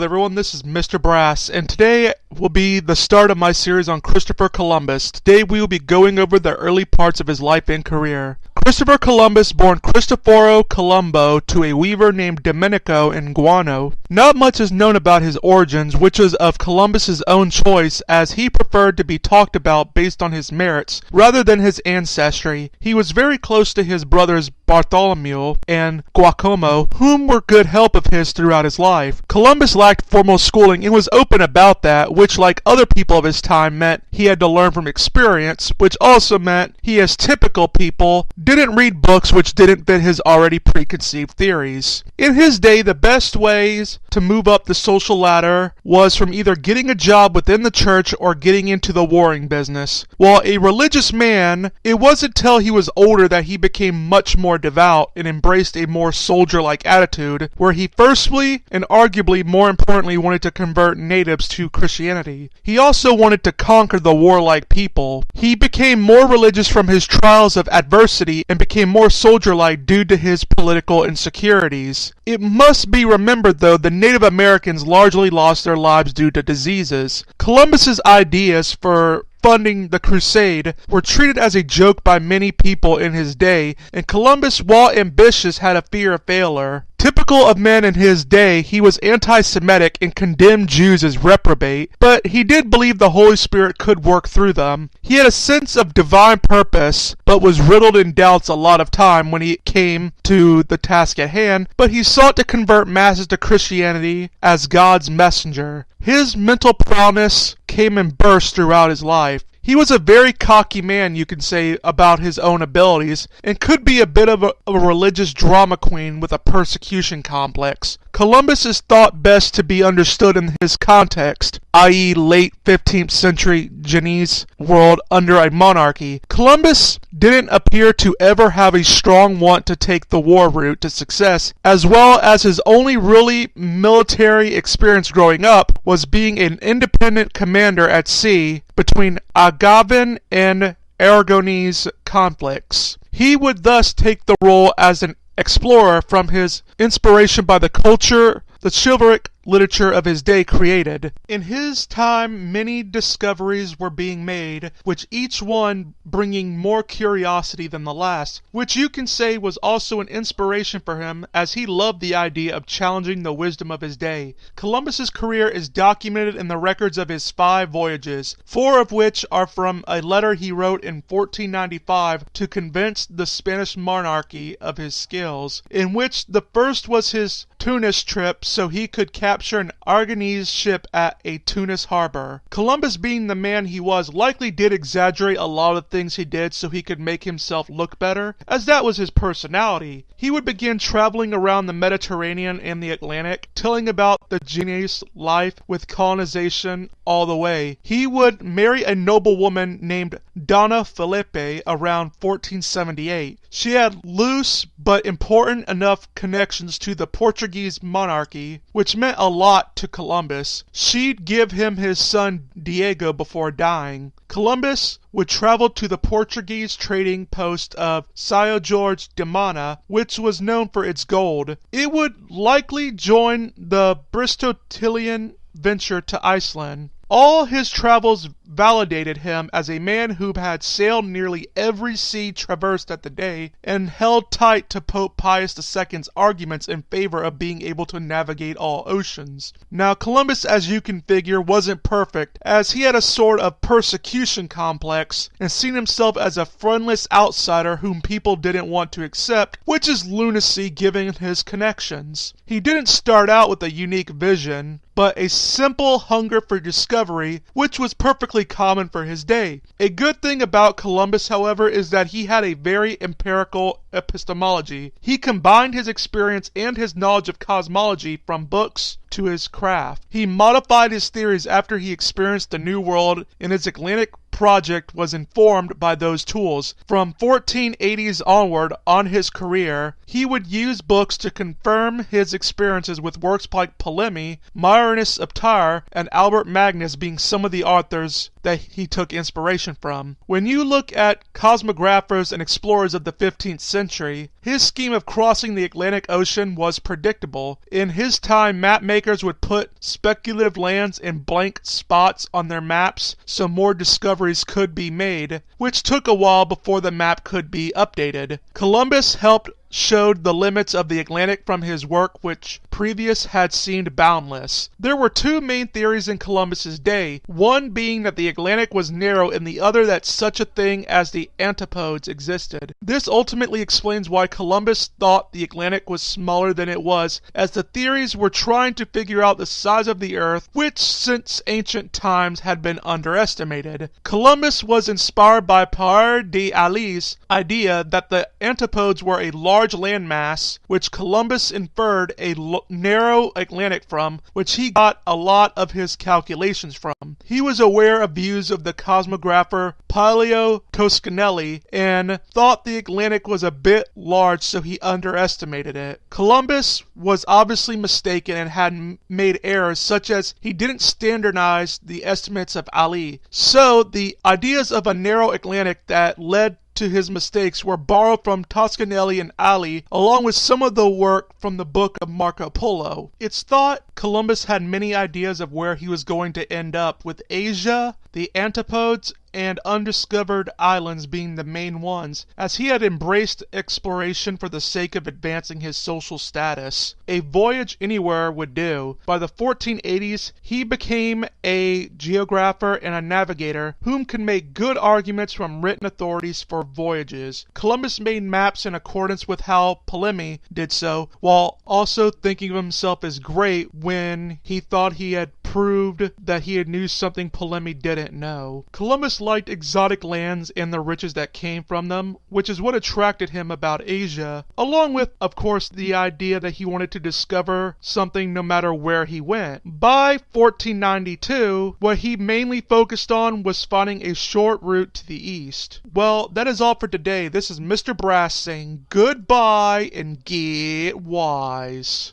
everyone, this is Mr. Brass, and today will be the start of my series on Christopher Columbus. Today we will be going over the early parts of his life and career. Christopher Columbus, born Cristoforo Colombo to a weaver named Domenico in Guano. Not much is known about his origins, which was of Columbus's own choice, as he preferred to be talked about based on his merits, rather than his ancestry. He was very close to his brothers Bartholomew and Giacomo, whom were good help of his throughout his life. Columbus lacked formal schooling and was open about that, which, like other people of his time, meant he had to learn from experience, which also meant he, as typical people, didn't read books which didn't fit his already preconceived theories. In his day, the best ways to move up the social ladder was from either getting a job within the church or getting into the warring business. While a religious man, it wasn't till he was older that he became much more devout and embraced a more soldier-like attitude, where he firstly and arguably more importantly wanted to convert natives to Christianity. He also wanted to conquer the warlike people. He became more religious from his trials of adversity and became more soldier-like due to his political insecurities. It must be remembered, though, the Native Americans largely lost their lives due to diseases. Columbus's ideas for funding the crusade were treated as a joke by many people in his day, and Columbus, while ambitious, had a fear of failure. Typical of men in his day, he was anti-Semitic and condemned Jews as reprobate, but he did believe the Holy Spirit could work through them. He had a sense of divine purpose, but was riddled in doubts a lot of time when he came to the task at hand, but he sought to convert masses to Christianity as God's messenger. His mental prowess came in bursts throughout his life. He was a very cocky man, you can say, about his own abilities, and could be a bit of a religious drama queen with a persecution complex. Columbus is thought best to be understood in his context, i.e. late 15th century Genoese world under a monarchy. Columbus didn't appear to ever have a strong want to take the war route to success, as well as his only really military experience growing up was being an independent commander at sea between Angevin and Aragonese conflicts. He would thus take the role as an explorer from his inspiration by the culture the chivalric literature of his day created. In his time, many discoveries were being made, which each one bringing more curiosity than the last, which you can say was also an inspiration for him, as he loved the idea of challenging the wisdom of his day. Columbus's career is documented in the records of his 5 voyages, 4 of which are from a letter he wrote in 1495 to convince the Spanish monarchy of his skills, in which the first was his Tunis trip so he could capture an Aragonese ship at a Tunis harbor. Columbus, being the man he was, likely did exaggerate a lot of things he did so he could make himself look better, as that was his personality. He would begin traveling around the Mediterranean and the Atlantic, telling about the Genoese life with colonization all the way. He would marry a noblewoman named Donna Felipe around 1478. She had loose but important enough connections to the Portuguese monarchy, which meant a lot to Columbus. She'd give him his son Diego before dying. Columbus would travel to the Portuguese trading post of São Jorge de Mana, which was known for its gold. It would likely join the Bristolian venture to Iceland. All his travels validated him as a man who had sailed nearly every sea traversed at the day and held tight to Pope Pius II's arguments in favor of being able to navigate all oceans. Now, Columbus, as you can figure, wasn't perfect, as he had a sort of persecution complex and seen himself as a friendless outsider whom people didn't want to accept, which is lunacy given his connections. He didn't start out with a unique vision, but a simple hunger for discovery, which was perfectly common for his day. A good thing about Columbus, however, is that he had a very empirical epistemology. He combined his experience and his knowledge of cosmology from books to his craft. He modified his theories after he experienced the New World, and his Atlantic project was informed by those tools. From 1480s onward on his career, he would use books to confirm his experiences with works like Ptolemy, Marinus of Tyre, and Albert Magnus being some of the authors that he took inspiration from. When you look at cosmographers and explorers of the 15th century, His scheme of crossing the Atlantic Ocean was predictable. In his time, map makers would put speculative lands in blank spots on their maps so more discoveries could be made, which took a while before the map could be updated. Columbus helped showed the limits of the Atlantic from his work, which previous had seemed boundless. There were two main theories in Columbus's day, one being that the Atlantic was narrow and the other that such a thing as the antipodes existed. This ultimately explains why Columbus thought the Atlantic was smaller than it was, as the theories were trying to figure out the size of the Earth, which since ancient times had been underestimated. Columbus was inspired by Pare de Ali's idea that the antipodes were a large landmass, which Columbus inferred a narrow Atlantic from, which he got a lot of his calculations from. He was aware of views of the cosmographer Paleo Toscanelli and thought the Atlantic was a bit large, so he underestimated it. Columbus was obviously mistaken and had made errors, such as he didn't standardize the estimates of Ali. So the ideas of a narrow Atlantic that led to his mistakes were borrowed from Toscanelli and Ali, along with some of the work from the book of Marco Polo. It's thought Columbus had many ideas of where he was going to end up, with Asia, the antipodes, and undiscovered islands being the main ones, as he had embraced exploration for the sake of advancing his social status. A voyage anywhere would do. By the 1480s, he became a geographer and a navigator whom could make good arguments from written authorities for voyages. Columbus made maps in accordance with how Ptolemy did so, while also thinking of himself as great when he thought he had proved that he knew something Ptolemy didn't know. Columbus liked exotic lands and the riches that came from them, which is what attracted him about Asia, along with, of course, the idea that he wanted to discover something no matter where he went. By 1492, what he mainly focused on was finding a short route to the east. Well, that is all for today. This is Mr. Brass saying goodbye and get wise.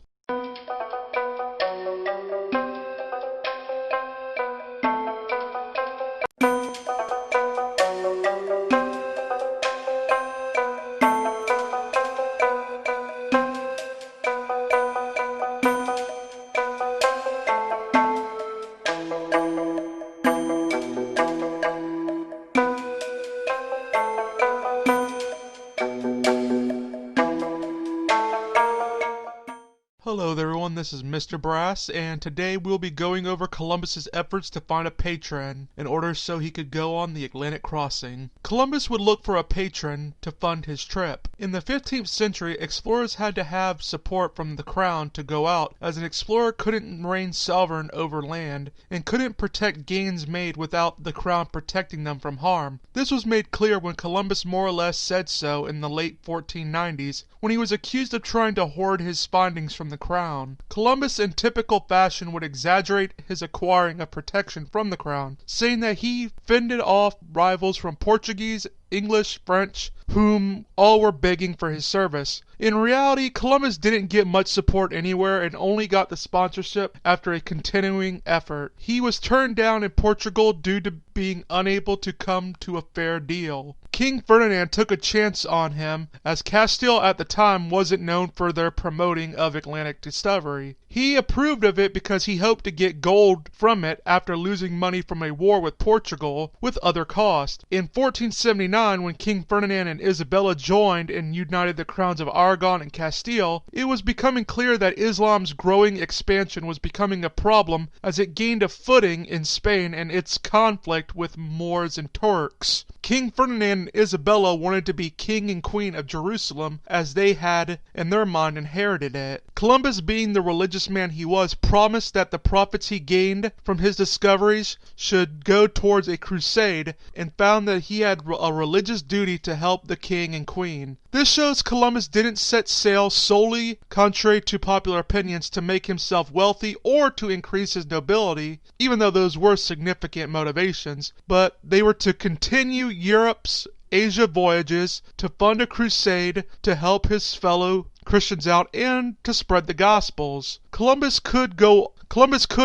Hello there everyone, this is Mr. Brass, and today we'll be going over Columbus's efforts to find a patron in order so he could go on the Atlantic crossing. Columbus would look for a patron to fund his trip. In the 15th century, explorers had to have support from the crown to go out, as an explorer couldn't reign sovereign over land and couldn't protect gains made without the crown protecting them from harm. This was made clear when Columbus more or less said so in the late 1490s, when he was accused of trying to hoard his findings from the crown. Columbus, in typical fashion, would exaggerate his acquiring of protection from the crown, saying that he fended off rivals from Portuguese, English, French, whom all were begging for his service. In reality, Columbus didn't get much support anywhere and only got the sponsorship after a continuing effort. He was turned down in Portugal due to being unable to come to a fair deal. King Ferdinand took a chance on him, as Castile at the time wasn't known for their promoting of Atlantic discovery. He approved of it because he hoped to get gold from it after losing money from a war with Portugal with other costs. In 1479, when King Ferdinand and Isabella joined and united the crowns of Aragon and Castile, it was becoming clear that Islam's growing expansion was becoming a problem as it gained a footing in Spain and its conflict with Moors and Turks. King Ferdinand and Isabella wanted to be king and queen of Jerusalem, as they had, in their mind, inherited it. Columbus, being the religious man he was, promised that the profits he gained from his discoveries should go towards a crusade, and found that he had a religious duty to help the king and queen. This shows Columbus didn't set sail solely, contrary to popular opinions, to make himself wealthy or to increase his nobility, even though those were significant motivations, but they were to continue Europe's Asia voyages, to fund a crusade, to help his fellow Christians out, and to spread the Gospels. Columbus could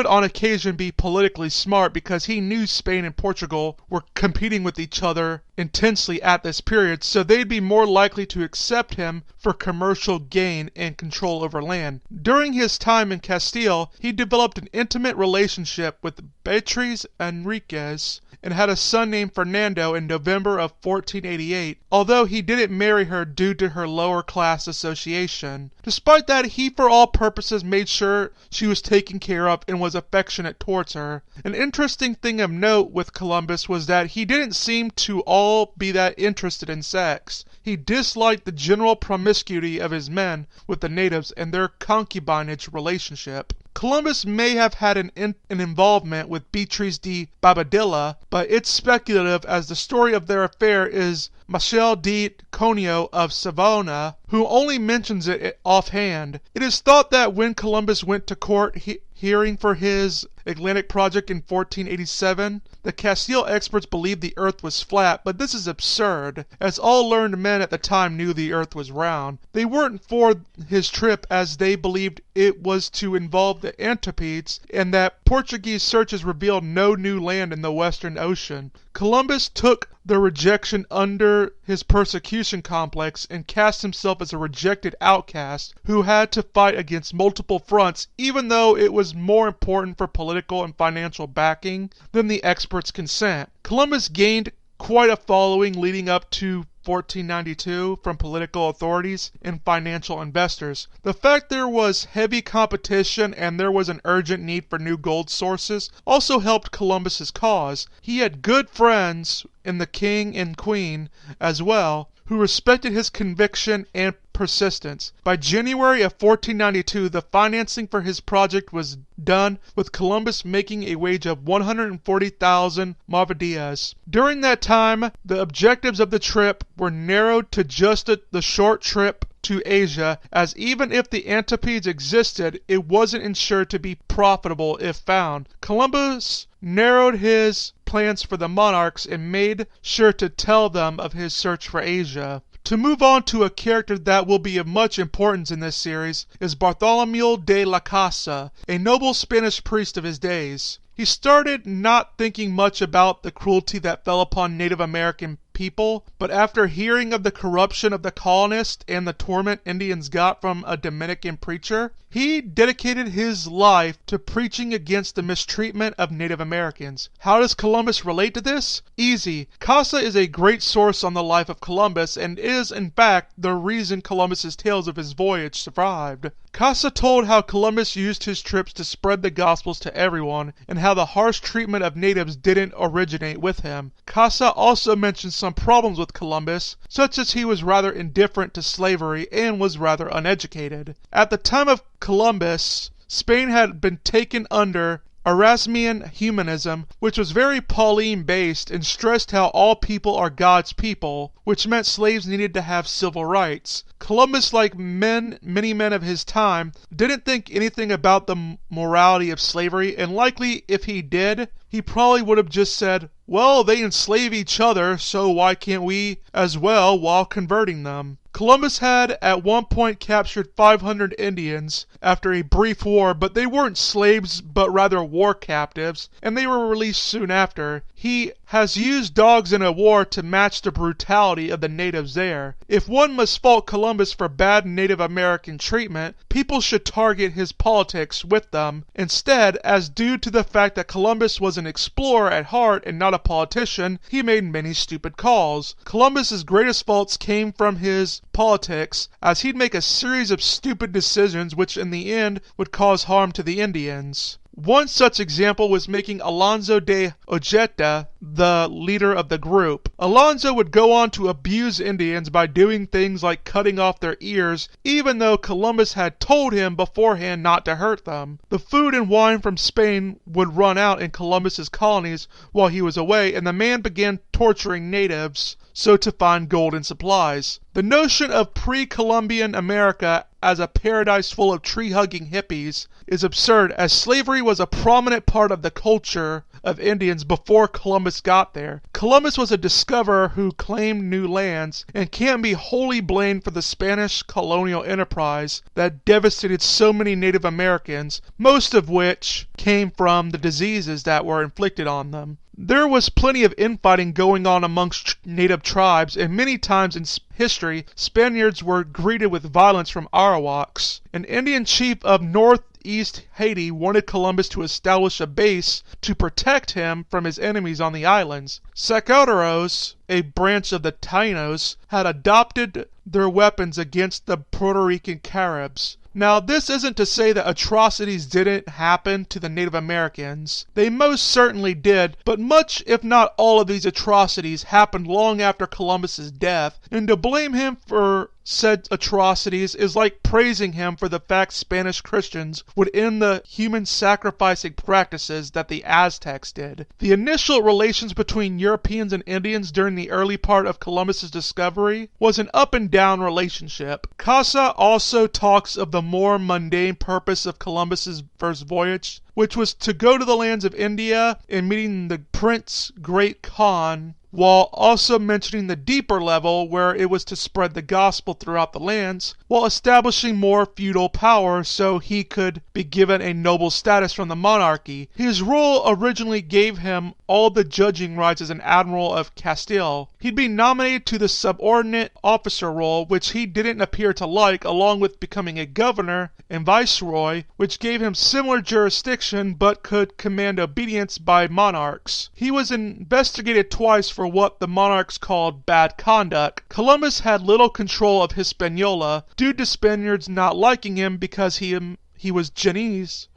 on occasion be politically smart because he knew Spain and Portugal were competing with each other intensely at this period, so they'd be more likely to accept him for commercial gain and control over land. During his time in Castile, he developed an intimate relationship with Beatriz Enriquez and had a son named Fernando in November of 1488, although he didn't marry her due to her lower class association. Despite that, he for all purposes made sure she was taken care of and was affectionate towards her. An interesting thing of note with Columbus was that he didn't seem to all be that interested in sex. He disliked the general promiscuity of his men with the natives and their concubinage relationship. Columbus may have had an involvement with Beatriz de Bobadilla, but it's speculative as the story of their affair is Michel de Conio of Savona, who only mentions it offhand. It is thought that when Columbus went to court hearing for his Atlantic project in 1487, the Castile experts believed the earth was flat, but this is absurd, as all learned men at the time knew the earth was round. They weren't for his trip as they believed it was to involve the Antipodes, and that Portuguese searches revealed no new land in the Western Ocean. Columbus took the rejection under his persecution complex and cast himself as a rejected outcast who had to fight against multiple fronts, even though it was more important for political and financial backing than the experts' consent. Columbus gained quite a following leading up to 1492 from political authorities and financial investors. The fact there was heavy competition and there was an urgent need for new gold sources also helped Columbus's cause. He had good friends in the king and queen as well, who respected his conviction and persistence. By January of 1492, the financing for his project was done, with Columbus making a wage of 140,000 maravedis. During that time, the objectives of the trip were narrowed to just the short trip to Asia, as even if the Antipodes existed, it wasn't ensured to be profitable if found. Columbus narrowed his plans for the monarchs and made sure to tell them of his search for Asia. To move on to a character that will be of much importance in this series is Bartholomew de la Casa, a noble Spanish priest of his days. He started not thinking much about the cruelty that fell upon Native American people, but after hearing of the corruption of the colonists and the torment Indians got from a Dominican preacher, he dedicated his life to preaching against the mistreatment of Native Americans. How does Columbus relate to this? Easy. Casa is a great source on the life of Columbus and is, in fact, the reason Columbus's tales of his voyage survived. Casa told how Columbus used his trips to spread the Gospels to everyone and how the harsh treatment of natives didn't originate with him. Casa also mentioned some problems with Columbus, such as he was rather indifferent to slavery and was rather uneducated. At the time of Columbus, Spain had been taken under Erasmian humanism, which was very Pauline-based and stressed how all people are God's people, which meant slaves needed to have civil rights. Columbus, like many men of his time, didn't think anything about the morality of slavery, and likely if he did, he probably would have just said, well, they enslave each other, so why can't we as well while converting them? Columbus had at one point captured 500 Indians after a brief war, but they weren't slaves but rather war captives, and they were released soon after. He has used dogs in a war to match the brutality of the natives there. If one must fault Columbus for bad Native American treatment, people should target his politics with them instead, as due to the fact that Columbus was an explorer at heart and not a politician, he made many stupid calls. Columbus's greatest faults came from his politics, as he'd make a series of stupid decisions which in the end would cause harm to the Indians. One such example was making Alonso de Ojeda the leader of the group. Alonso would go on to abuse Indians by doing things like cutting off their ears, even though Columbus had told him beforehand not to hurt them. The food and wine from Spain would run out in Columbus's colonies while he was away, and the man began torturing natives so to find gold and supplies. The notion of pre-Columbian America as a paradise full of tree-hugging hippies is absurd, as slavery was a prominent part of the culture of Indians before Columbus got there. Columbus was a discoverer who claimed new lands and can't be wholly blamed for the Spanish colonial enterprise that devastated so many Native Americans, most of which came from the diseases that were inflicted on them. There was plenty of infighting going on amongst native tribes, and many times in history, Spaniards were greeted with violence from Arawaks. An Indian chief of northeast Haiti wanted Columbus to establish a base to protect him from his enemies on the islands. Skraeling, a branch of the Tainos, had adopted their weapons against the Puerto Rican Caribs. Now, this isn't to say that atrocities didn't happen to the Native Americans. They most certainly did, but much, if not all, of these atrocities happened long after Columbus's death, and to blame him for said atrocities is like praising him for the fact Spanish Christians would end the human sacrificing practices that the Aztecs did. The initial relations between Europeans and Indians during the early part of Columbus's discovery was an up and down relationship. Casa also talks of the more mundane purpose of Columbus's first voyage, which was to go to the lands of India and meeting the Prince Great Khan, while also mentioning the deeper level where it was to spread the gospel throughout the lands, while establishing more feudal power so he could be given a noble status from the monarchy. His role originally gave him all the judging rights as an admiral of Castile. He'd be nominated to the subordinate officer role, which he didn't appear to like, along with becoming a governor and viceroy, which gave him similar jurisdiction but could command obedience by monarchs. He was investigated twice for what the monarchs called bad conduct. Columbus had little control of Hispaniola due to Spaniards not liking him because he was Genoese,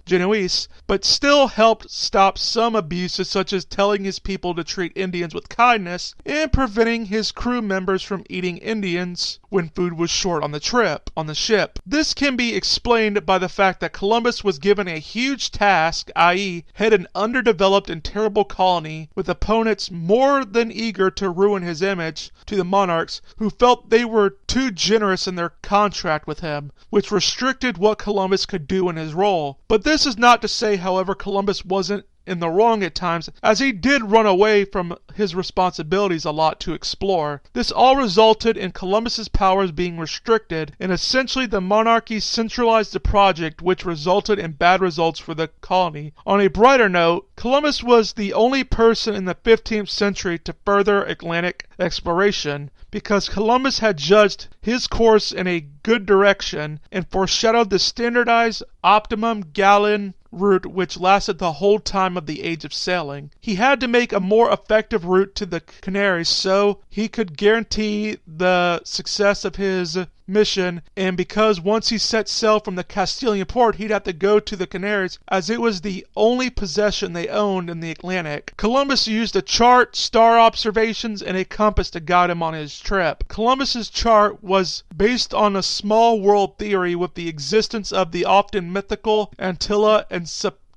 but still helped stop some abuses such as telling his people to treat Indians with kindness and preventing his crew members from eating Indians when food was short on the ship. This can be explained by the fact that Columbus was given a huge task, i.e. head an underdeveloped and terrible colony with opponents more than eager to ruin his image to the monarchs who felt they were too generous in their contract with him, which restricted what Columbus could do in his role. But this is not to say, however, Columbus wasn't in the wrong at times, as he did run away from his responsibilities a lot to explore. This all resulted in Columbus's powers being restricted, and essentially the monarchy centralized the project, which resulted in bad results for the colony. On a brighter note, Columbus was the only person in the 15th century to further Atlantic exploration, because Columbus had judged his course in a good direction and foreshadowed the standardized optimum gallon route which lasted the whole time of the age of sailing. He had to make a more effective route to the Canaries so he could guarantee the success of his mission, and because once he set sail from the Castilian port he'd have to go to the Canaries as it was the only possession they owned in the Atlantic. Columbus used a chart, star observations, and a compass to guide him on his trip. Columbus's chart was based on a small world theory with the existence of the often mythical Antilla and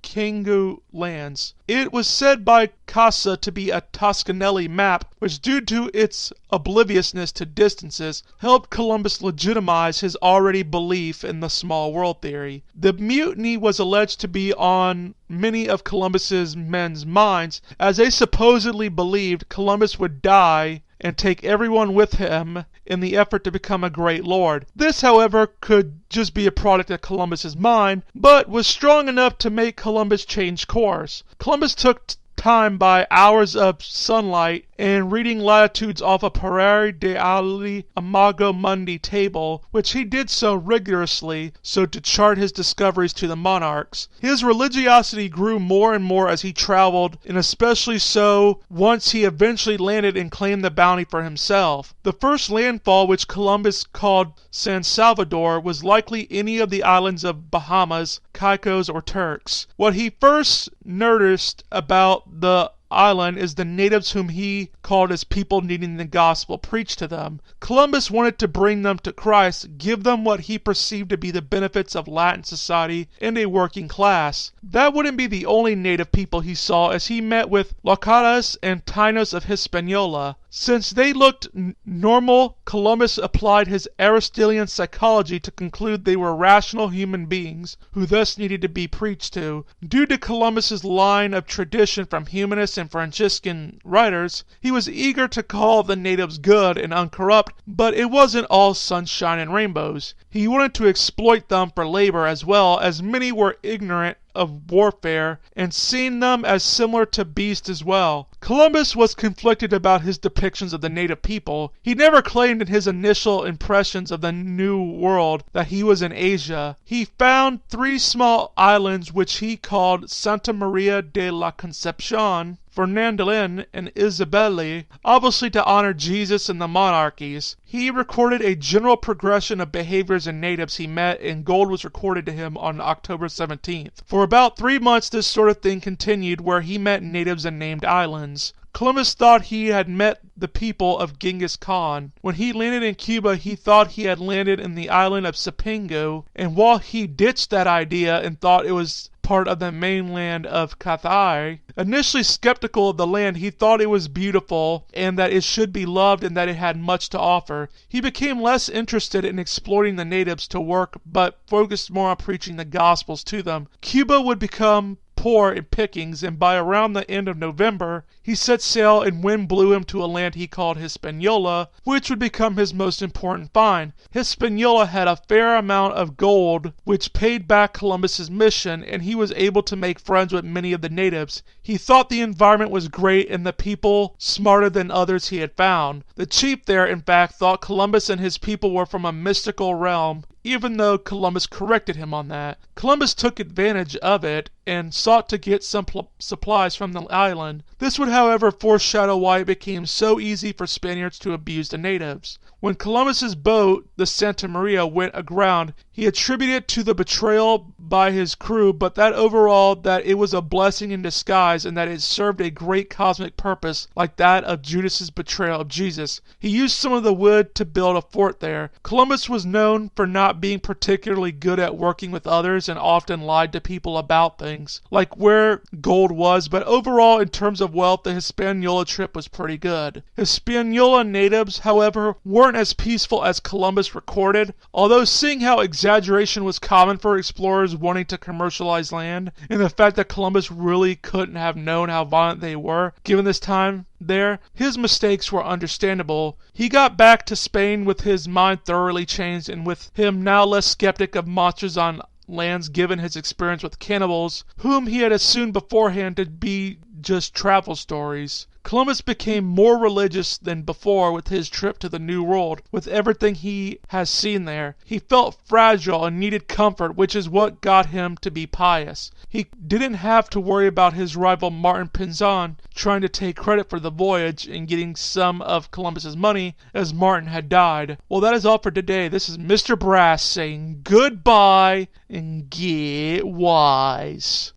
Kingu lands. It was said by Casa to be a Toscanelli map, which due to its obliviousness to distances, helped Columbus legitimize his already belief in the small world theory. The mutiny was alleged to be on many of Columbus's men's minds, as they supposedly believed Columbus would die and take everyone with him in the effort to become a great lord. This, however, could just be a product of Columbus's mind, but was strong enough to make Columbus change course. Columbus took time by hours of sunlight and reading latitudes off a Parere de Ali Imago Mundi table, which he did so rigorously so to chart his discoveries to the monarchs. His religiosity grew more and more as he traveled, and especially so once he eventually landed and claimed the bounty for himself. The first landfall, which Columbus called San Salvador, was likely any of the islands of Bahamas, Caicos, or Turks. What he first noticed about the island is the natives whom he called his people needing the gospel preached to them. Columbus wanted to bring them to Christ, give them what he perceived to be the benefits of Latin society and a working class. That wouldn't be the only native people he saw, as he met with Locatas and Tainos of Hispaniola. Since they looked normal, Columbus applied his Aristotelian psychology to conclude they were rational human beings, who thus needed to be preached to. Due to Columbus's line of tradition from humanist and Franciscan writers, he was eager to call the natives good and uncorrupt, but it wasn't all sunshine and rainbows. He wanted to exploit them for labor as well, as many were ignorant of warfare and seeing them as similar to beasts as well. Columbus was conflicted about his depictions of the native people. He never claimed in his initial impressions of the New World that he was in Asia. He found 3 small islands which he called Santa Maria de la Concepcion, Fernandolin, and Isabelle, obviously to honor Jesus and the monarchies. He recorded a general progression of behaviors in natives he met, and gold was recorded to him on October 17th. For about 3 months this sort of thing continued, where he met natives and named islands. Columbus thought he had met the people of Genghis Khan. When he landed in Cuba, he thought he had landed in the island of Cipango, and while he ditched that idea and thought it was part of the mainland of Cathay, initially skeptical of the land, he thought it was beautiful and that it should be loved and that it had much to offer. He became less interested in exploiting the natives to work, but focused more on preaching the Gospels to them. Cuba would become poor in pickings, and by around the end of November, he set sail and wind blew him to a land he called Hispaniola, which would become his most important find. Hispaniola had a fair amount of gold, which paid back Columbus's mission, and he was able to make friends with many of the natives. He thought the environment was great and the people smarter than others he had found. The chief there, in fact, thought Columbus and his people were from a mystical realm, even though Columbus corrected him on that. Columbus took advantage of it and sought to get some supplies from the island. This would, however, foreshadow why it became so easy for Spaniards to abuse the natives. When Columbus's boat, the Santa Maria, went aground, he attributed it to the betrayal by his crew, but that overall that it was a blessing in disguise and that it served a great cosmic purpose like that of Judas's betrayal of Jesus. He used some of the wood to build a fort there. Columbus was known for not being particularly good at working with others and often lied to people about things, like where gold was, but overall in terms of wealth, the Hispaniola trip was pretty good. Hispaniola natives, however, weren't as peaceful as Columbus recorded, although seeing how exaggeration was common for explorers wanting to commercialize land, and the fact that Columbus really couldn't have known how violent they were, given this time there, his mistakes were understandable. He got back to Spain with his mind thoroughly changed, and with him now less skeptic of monsters on lands given his experience with cannibals, whom he had assumed beforehand to be just travel stories. Columbus became more religious than before with his trip to the New World, with everything he has seen there. He felt fragile and needed comfort, which is what got him to be pious. He didn't have to worry about his rival Martin Pinzon trying to take credit for the voyage and getting some of Columbus's money, as Martin had died. Well, that is all for today. This is Mr. Brass saying goodbye and get wise.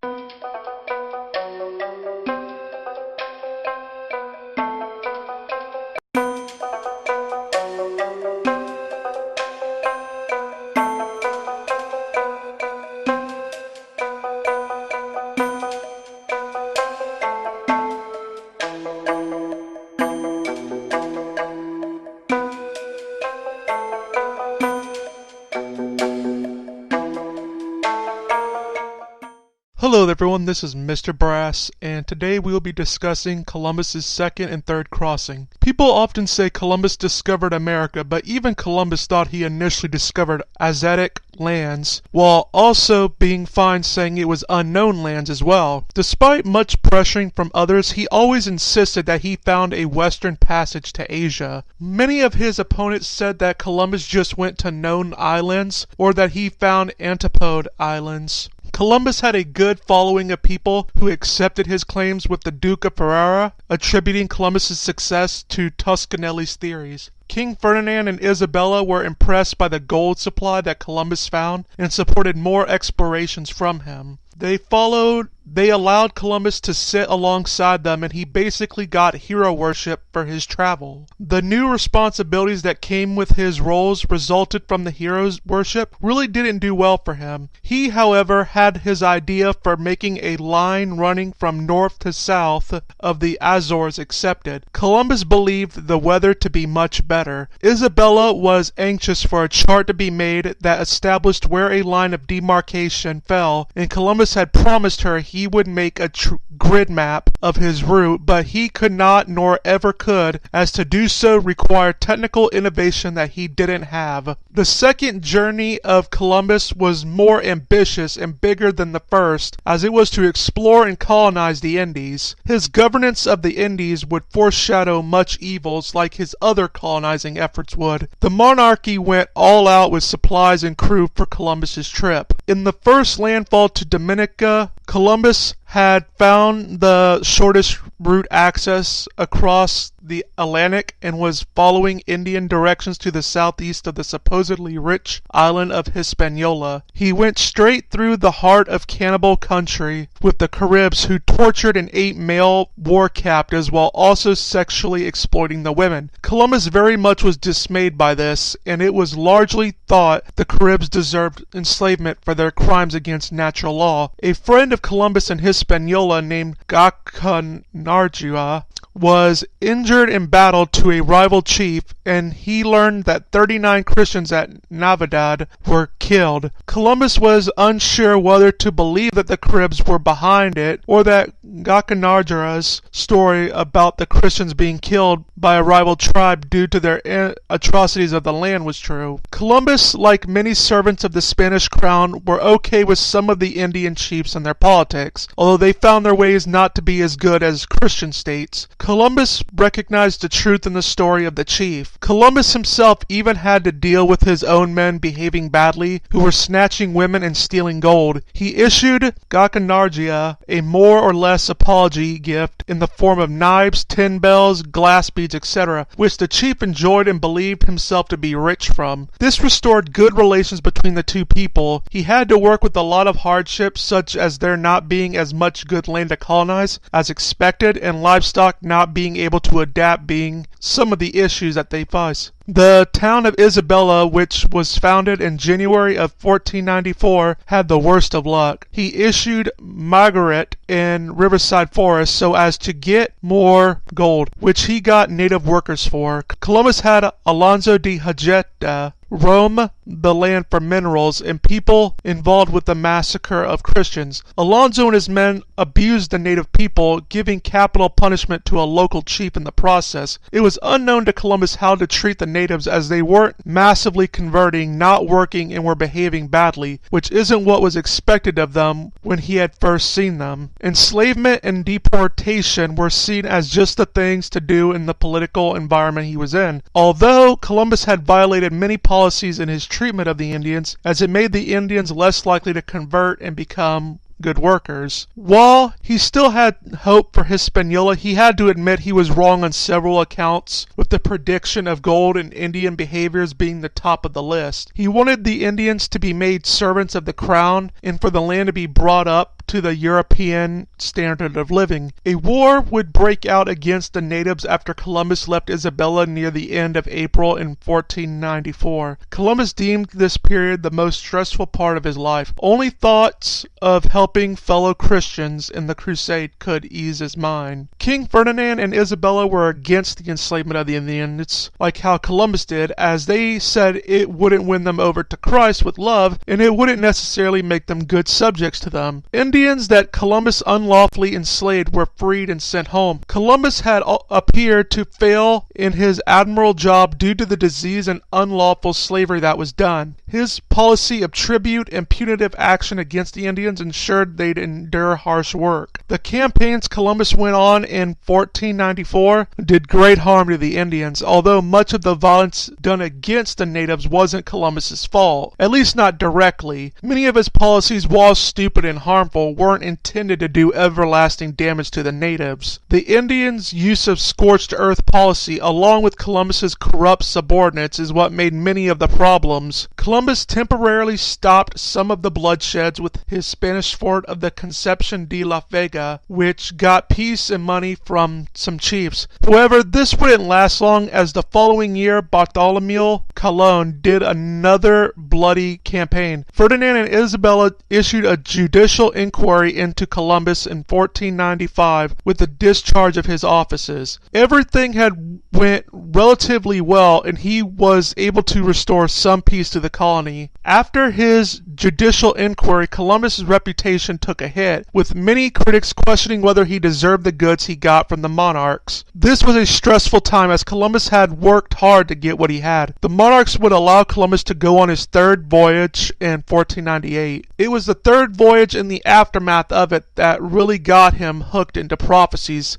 Hello everyone, this is Mr. Brass, and today we will be discussing Columbus's second and third crossing. People often say Columbus discovered America, but even Columbus thought he initially discovered Aztec lands, while also being fine saying it was unknown lands as well. Despite much pressuring from others, he always insisted that he found a western passage to Asia. Many of his opponents said that Columbus just went to known islands, or that he found antipode islands. Columbus had a good following of people who accepted his claims, with the Duke of Ferrara attributing Columbus's success to Toscanelli's theories. King Ferdinand and Isabella were impressed by the gold supply that Columbus found and supported more explorations from him. They followed they allowed Columbus to sit alongside them, and he basically got hero worship for his travel. The new responsibilities that came with his roles resulted from the hero's worship really didn't do well for him. He, however, had his idea for making a line running from north to south of the Azores accepted. Columbus believed the weather to be much better. Isabella was anxious for a chart to be made that established where a line of demarcation fell, and Columbus had promised her he would make a grid map of his route, but he could not nor ever could, as to do so required technical innovation that he didn't have. The second journey of Columbus was more ambitious and bigger than the first, as it was to explore and colonize the Indies. His governance of the Indies would foreshadow much evils like his other colonizing efforts would. The monarchy went all out with supplies and crew for Columbus's trip. In the first landfall to Dominica, Columbus had found the shortest route access across the Atlantic and was following Indian directions to the southeast of the supposedly rich island of Hispaniola. He went straight through the heart of cannibal country with the Caribs, who tortured and ate male war captives while also sexually exploiting the women. Columbus very much was dismayed by this, and it was largely thought the Caribs deserved enslavement for their crimes against natural law. A friend of Columbus and Hispaniola named Gacanargua was injured in battle to a rival chief, and he learned that 39 Christians at Navidad were killed. Columbus was unsure whether to believe that the Caribs were behind it, or that Gacanargua's story about the Christians being killed by a rival tribe due to their atrocities of the land was true. Columbus, like many servants of the Spanish crown, were okay with some of the Indian chiefs and their politics, although they found their ways not to be as good as Christian states. Columbus recognized the truth in the story of the chief. Columbus himself even had to deal with his own men behaving badly, who were snatching women and stealing gold. He issued Gacanargia a more or less apology gift in the form of knives, tin bells, glass beads, etc., which the chief enjoyed and believed himself to be rich from. This restored good relations between the two people. He had to work with a lot of hardships, such as there not being as much good land to colonize as expected, and livestock not being able to adapt being some of the issues that they face. The town of Isabella, which was founded in January of 1494, had the worst of luck. He issued Margaret in Riverside Forest so as to get more gold, which he got native workers for. Columbus had Alonso de Hajeta roam the land for minerals and people involved with the massacre of Christians. Alonso and his men abused the native people, giving capital punishment to a local chief in the process. It was unknown to Columbus how to treat the natives, as they weren't massively converting, not working, and were behaving badly, which isn't what was expected of them when he had first seen them. Enslavement and deportation were seen as just the things to do in the political environment he was in. Although Columbus had violated many policies in his treatment of the Indians, as it made the Indians less likely to convert and become good workers. While he still had hope for Hispaniola, he had to admit he was wrong on several accounts, with the prediction of gold and Indian behaviors being the top of the list. He wanted the Indians to be made servants of the crown and for the land to be brought up to the European standard of living. A war would break out against the natives after Columbus left Isabella near the end of April in 1494. Columbus deemed this period the most stressful part of his life. Only thoughts of helping fellow Christians in the crusade could ease his mind. King Ferdinand and Isabella were against the enslavement of the Indians, like how Columbus did, as they said it wouldn't win them over to Christ with love, and it wouldn't necessarily make them good subjects to them. Indians that Columbus unlawfully enslaved were freed and sent home. Columbus had appeared to fail in his admirable job due to the disease and unlawful slavery that was done. His policy of tribute and punitive action against the Indians ensured they'd endure harsh work. The campaigns Columbus went on in 1494 did great harm to the Indians, although much of the violence done against the natives wasn't Columbus's fault, at least not directly. Many of his policies, while stupid and harmful, weren't intended to do everlasting damage to the natives. The Indians' use of scorched earth policy, along with Columbus's corrupt subordinates, is what made many of the problems. Columbus temporarily stopped some of the bloodsheds with his Spanish fort of the Concepcion de la Vega, which got peace and money from some chiefs. However, this wouldn't last long, as the following year Bartholomew Colon did another bloody campaign. Ferdinand and Isabella issued a judicial inquiry into Columbus in 1495 with the discharge of his offices. Everything had went relatively well, and he was able to restore some peace to the colony. After his judicial inquiry, Columbus's reputation took a hit, with many critics questioning whether he deserved the goods he got from the monarchs. This was a stressful time, as Columbus had worked hard to get what he had. The monarchs would allow Columbus to go on his third voyage in 1498. It was the third voyage and the aftermath of it that really got him hooked into prophecies,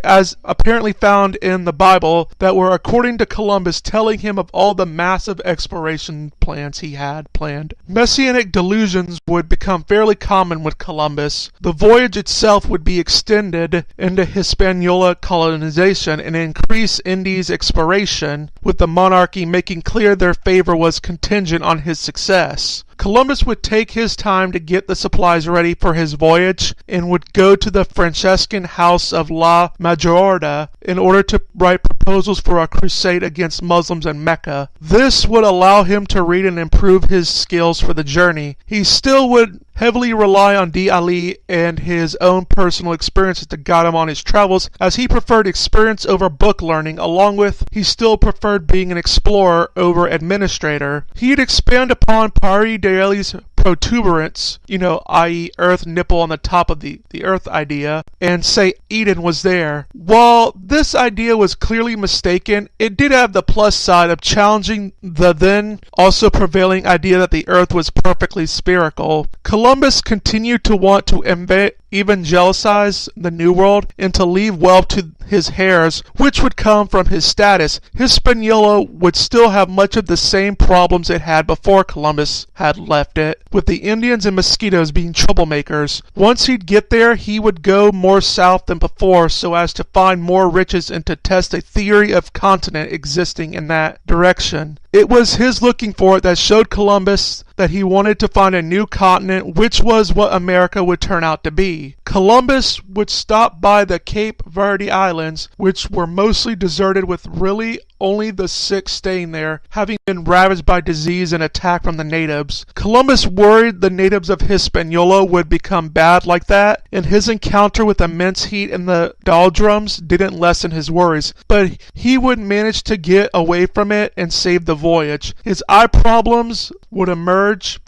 as apparently found in the Bible, that were, according to Columbus, telling him of all the massive exploration plans he had planned. Messianic delusions would become fairly common with Columbus. The voyage itself would be extended into Hispaniola colonization and increase Indies exploration, with the monarchy making clear their favor was contingent on his success. Columbus would take his time to get the supplies ready for his voyage and would go to the Franciscan house of La Majorda in order to write proposals for a crusade against Muslims in Mecca. This would allow him to read and improve his skills for the journey. He still would heavily rely on Ali and his own personal experiences to guide him on his travels, as he preferred experience over book learning, along with he still preferred being an explorer over administrator. He'd expand upon Pari Daly's protuberance, i.e. earth nipple on the top of the earth idea, and say Eden was there. While this idea was clearly mistaken, it did have the plus side of challenging the then also prevailing idea that the earth was perfectly spherical. Columbus continued to want to evangelize the New World and to leave wealth to his heirs, which would come from his status. Hispaniola would still have much of the same problems it had before Columbus had left it, with the Indians and mosquitoes being troublemakers. Once he'd get there, he would go more south than before so as to find more riches and to test a theory of continent existing in that direction. It was his looking for it that showed Columbus that he wanted to find a new continent, which was what America would turn out to be. Columbus would stop by the Cape Verde Islands, which were mostly deserted, with really only the sick staying there, having been ravaged by disease and attack from the natives. Columbus worried the natives of Hispaniola would become bad like that, and his encounter with immense heat and the doldrums didn't lessen his worries, but he would manage to get away from it and save the voyage. His eye problems that emerged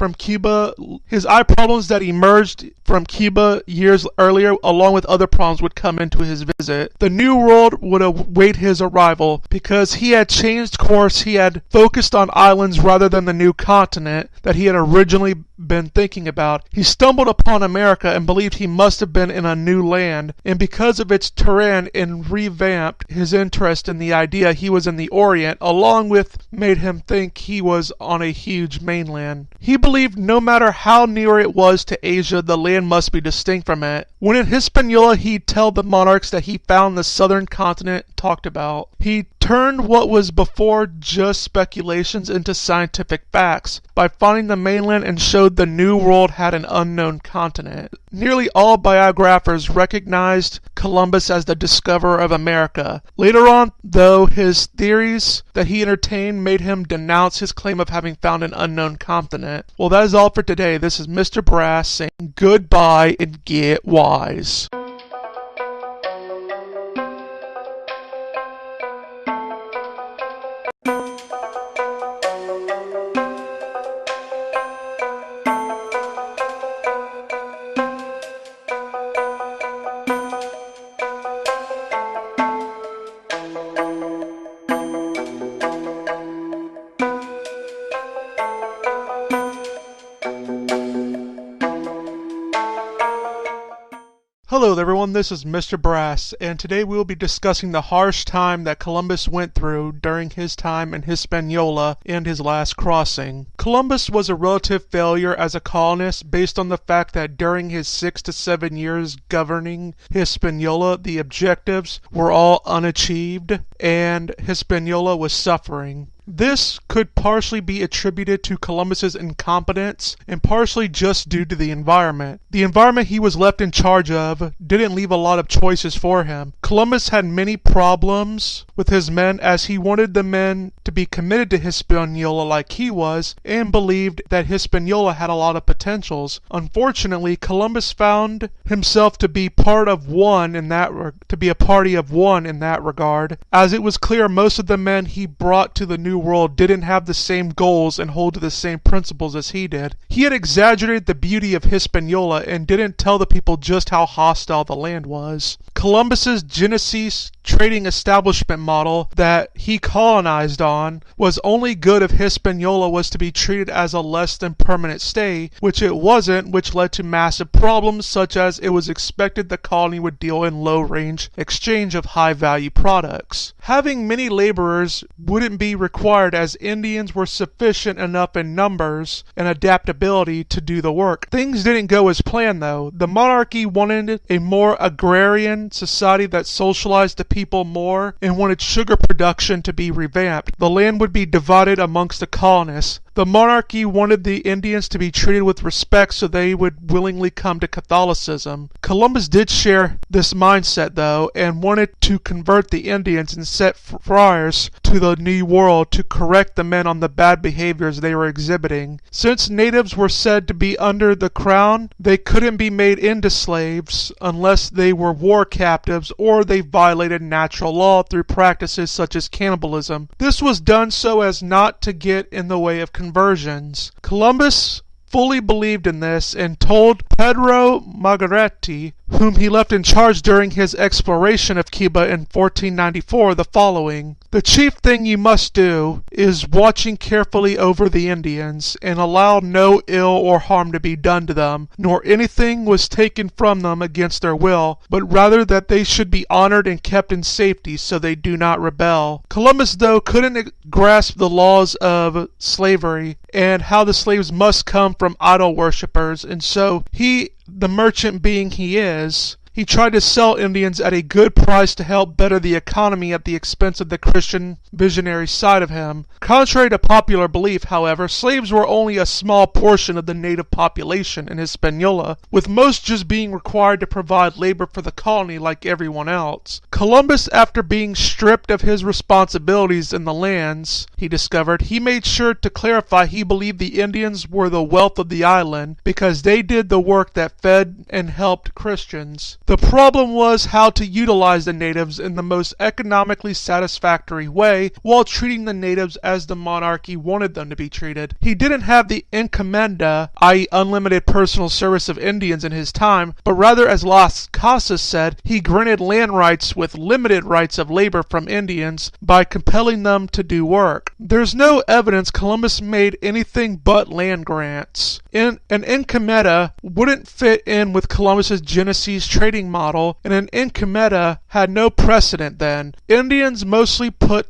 from Cuba years earlier, along with other problems, would come into his visit. The New World would await his arrival. Because he had changed course, he had focused on islands rather than the new continent that he had originally been thinking about. He stumbled upon America and believed he must have been in a new land, and because of its terrain, and revamped his interest in the idea he was in the Orient, along with made him think he was on a huge mainland. He believed no matter how near it was to Asia, the land must be distinct from it. When in Hispaniola, he'd tell the monarchs that he found the southern continent talked about. He turned what was before just speculations into scientific facts by finding the mainland, and showed the New World had an unknown continent. Nearly all biographers recognized Columbus as the discoverer of America. Later on, though, his theories that he entertained made him denounce his claim of having found an unknown continent. Well, that is all for today. This is Mr. Brass saying goodbye and get wise. Hello everyone, this is Mr. Brass, and today we will be discussing the harsh time that Columbus went through during his time in Hispaniola and his last crossing. Columbus was a relative failure as a colonist based on the fact that during his 6 to 7 years governing Hispaniola, the objectives were all unachieved and Hispaniola was suffering. This could partially be attributed to Columbus's incompetence and partially just due to the environment. The environment he was left in charge of didn't leave a lot of choices for him. Columbus had many problems with his men as he wanted the men to be committed to Hispaniola like he was and believed that Hispaniola had a lot of potentials. Unfortunately, Columbus found himself to be a party of one in that regard, as it was clear most of the men he brought to the New World didn't have the same goals and hold to the same principles as he did. He had exaggerated the beauty of Hispaniola and didn't tell the people just how hostile the land was. Columbus's Genocidal trading establishment model that he colonized on was only good if Hispaniola was to be treated as a less than permanent stay, which it wasn't, which led to massive problems such as it was expected the colony would deal in low-range exchange of high-value products. Having many laborers wouldn't be required as Indians were sufficient enough in numbers and adaptability to do the work. Things didn't go as planned though. The monarchy wanted a more agrarian society that socialized the people more and wanted sugar production to be revamped. The land would be divided amongst the colonists. The monarchy wanted the Indians to be treated with respect so they would willingly come to Catholicism. Columbus did share this mindset though and wanted to convert the Indians and set friars to the New World to correct the men on the bad behaviors they were exhibiting. Since natives were said to be under the crown, they couldn't be made into slaves unless they were war captives or they violated natural law through practices such as cannibalism. This was done so as not to get in the way of conversions. Columbus fully believed in this and told Pedro Margaretti, whom he left in charge during his exploration of Cuba in 1494, the following: "The chief thing you must do is watching carefully over the Indians, and allow no ill or harm to be done to them, nor anything was taken from them against their will, but rather that they should be honored and kept in safety so they do not rebel." Columbus, though, couldn't grasp the laws of slavery and how the slaves must come from idol worshippers, and so he, the merchant being he is, he tried to sell Indians at a good price to help better the economy at the expense of the Christian visionary side of him. Contrary to popular belief, however, slaves were only a small portion of the native population in Hispaniola, with most just being required to provide labor for the colony like everyone else. Columbus, after being stripped of his responsibilities in the lands he discovered, he made sure to clarify he believed the Indians were the wealth of the island because they did the work that fed and helped Christians. The problem was how to utilize the natives in the most economically satisfactory way while treating the natives as the monarchy wanted them to be treated. He didn't have the encomienda, i.e. unlimited personal service of Indians in his time, but rather, as Las Casas said, he granted land rights with limited rights of labor from Indians by compelling them to do work. There's no evidence Columbus made anything but land grants. An encomienda wouldn't fit in with Columbus's Genocidal trading model, and an encomienda had no precedent then. Indians were mostly put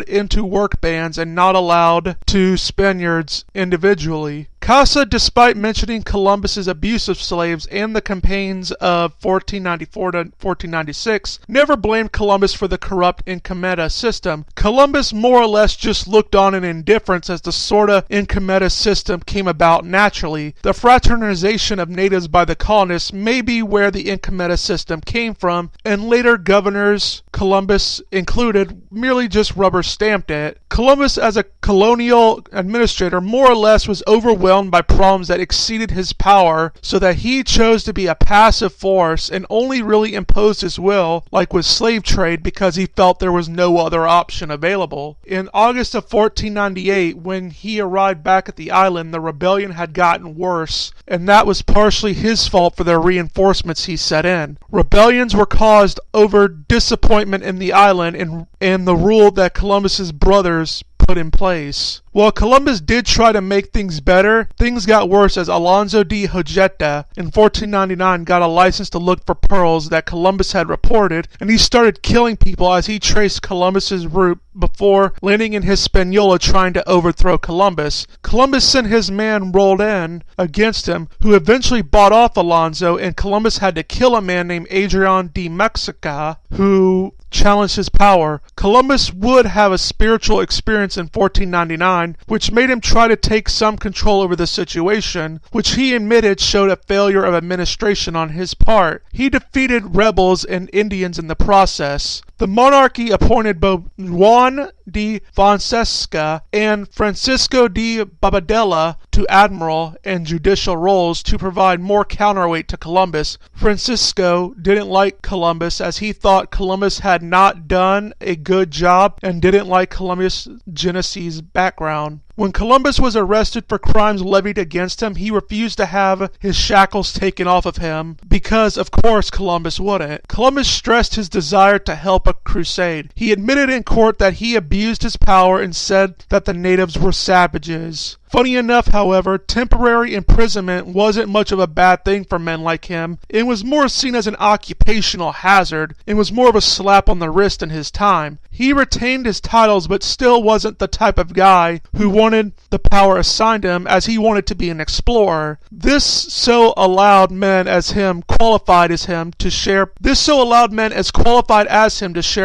into work bands and not allowed to Spaniards individually. Casa, despite mentioning Columbus's abuse of slaves and the campaigns of 1494 to 1496, never blamed Columbus for the corrupt encomienda system. Columbus more or less just looked on in indifference as the sort of encomienda system came about naturally. The fraternization of natives by the colonists may be where the encomienda system came from, and later governors, Columbus included, merely just rubber stamped it. Columbus, as a colonial administrator, more or less was overwhelmed by problems that exceeded his power, so that he chose to be a passive force and only really imposed his will, like with slave trade, because he felt there was no other option available. In August of 1498, when he arrived back at the island, the rebellion had gotten worse, and that was partially his fault for the reinforcements he set in. Rebellions were caused over disappointment in the island and the rule that Columbus's brothers put in place. While Columbus did try to make things better, things got worse as Alonso de Hojeta in 1499 got a license to look for pearls that Columbus had reported, and he started killing people as he traced Columbus's route before landing in Hispaniola trying to overthrow Columbus. Columbus sent his man rolled in against him, who eventually bought off Alonso, and Columbus had to kill a man named Adrian de Mexica, who challenged his power. Columbus would have a spiritual experience in 1499, which made him try to take some control over the situation, which he admitted showed a failure of administration on his part. He defeated rebels and Indians in the process. The monarchy appointed both Juan de Fonseca and Francisco de Bobadilla to admiral and judicial roles to provide more counterweight to Columbus. Francisco didn't like Columbus as he thought Columbus had not done a good job and didn't like Columbus' Genesee background. When Columbus was arrested for crimes levied against him, he refused to have his shackles taken off of him because, of course, Columbus wouldn't. Columbus stressed his desire to help a crusade. He admitted in court that he abused his power and said that the natives were savages. Funny enough, however, temporary imprisonment wasn't much of a bad thing for men like him. It was more seen as an occupational hazard and was more of a slap on the wrist in his time. He retained his titles but still wasn't the type of guy who wanted the power assigned him, as he wanted to be an explorer. This so allowed men as qualified as him to share